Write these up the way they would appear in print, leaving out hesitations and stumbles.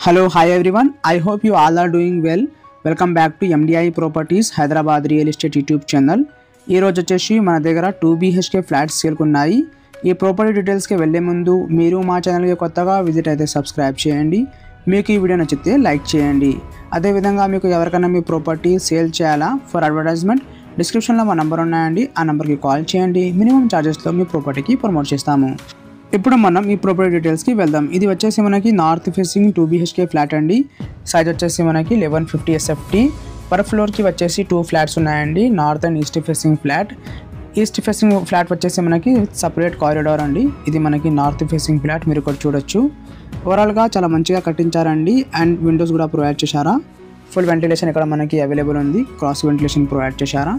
Hello, hi everyone. I hope you all are doing well. Welcome back to MDI Properties Hyderabad Real Estate YouTube channel. ఈ రోజు వచ్చేసి మన దగ్గర 2 BHK flats సేల్కి ఉన్నాయి. ఈ ప్రాపర్టీ డీటెయిల్స్కి వెళ్ళే ముందు మీరు మా ఛానల్కి కొత్తగా విజిట్ అయితే సబ్స్క్రైబ్ చేయండి. మీకు ఈ వీడియో నచ్చితే లైక్ చేయండి. అదేవిధంగా మీకు ఎవరికైనా మీ ప్రాపర్టీ సేల్ చేయాలా ఫర్ అడ్వర్టైజ్మెంట్ డిస్క్రిప్షన్లో మా నెంబర్ ఉన్నాయండి. ఆ నెంబర్కి కాల్ చేయండి. మినిమం ఛార్జెస్లో మీ ప్రాపర్టీకి ప్రమోట్ చేస్తాము. ఇప్పుడు మనం ఈ ప్రాపర్టీ డీటెయిల్స్కి వెళ్దాం. ఇది వచ్చేసి మనకి నార్త్ ఫేసింగ్ 2 BHK ఫ్లాట్ అండి. సైజ్ వచ్చేసి మనకి 1150 SFT. పర్ ఫ్లోర్కి వచ్చేసి 2 ఫ్లాట్స్ ఉన్నాయండి. North and east facing flat. East facing flat వచ్చేసి మనకి సపరేట్ కారిడార్ అండి. ఇది మనకి నార్త్ ఫేసింగ్ ఫ్లాట్ మీరు ఇక్కడ చూడొచ్చు. ఓవరాల్గా చాలా మంచిగా కట్టించారండి. అండ్ విండోస్ కూడా ప్రొవైడ్ చేశారా. ఫుల్ వెంటిలేషన్ ఇక్కడ మనకి అవైలబుల్ ఉంది. క్రాస్ వెంటిలేషన్ ప్రొవైడ్ చేశారా.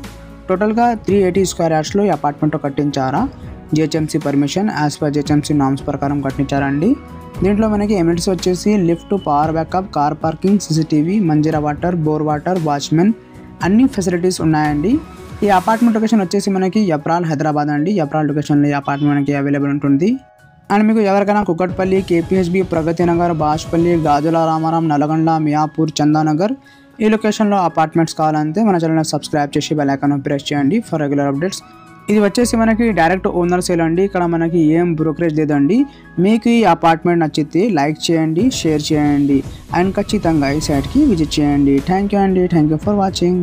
టోటల్గా 380 స్క్వేర్ యార్డ్స్లో ఈ అపార్ట్మెంట్ కట్టించారా. GHMC permission as per GHMC norms ప్రకారం కట్టించారండి. దీంట్లో మనకి ఎమ్యూనిటీస్ వచ్చేసి lift, power backup, car parking, CCTV, Manjeera water, bore water, watchman అన్ని ఫెసిలిటీస్ ఉన్నాయండి. ఈ అపార్ట్మెంట్ లొకేషన్ వచ్చేసి మనకి యప్రాల్ హైదరాబాద్ అండి. యప్రాల్ లొకేషన్లో ఈ అపార్ట్మెంట్ మనకి అవైలబుల్ ఉంటుంది. అండ్ మీకు ఎవరికైనా కుక్కట్పల్లి, KPHB, ప్రగతి నగర్, బాష్పల్లి, గాజుల రామారం, నల్గొండ, మియాపూర్, చందానగర్ ఈ లొకేషన్లో అపార్ట్మెంట్స్ కావాలంటే మన ఛానల్ని సబ్స్క్రైబ్ చేసి బెల్ ఐకాన్ ప్రెస్ చేయండి ఫర్ రెగ్యులర్ అప్డేట్స్. ఇది వచ్చేసి మనకి డైరెక్ట్ ఓనర్ సేల్ అండి. ఇక్కడ మనకి ఏం బ్రోకరేజ్ లేదండి. మీకు ఈ అపార్ట్మెంట్ నచ్చితే లైక్ చేయండి, షేర్ చేయండి అండ్ ఖచ్చితంగా ఈ సైట్కి విజిట్ చేయండి. థ్యాంక్ యూ అండి. Thank you for watching.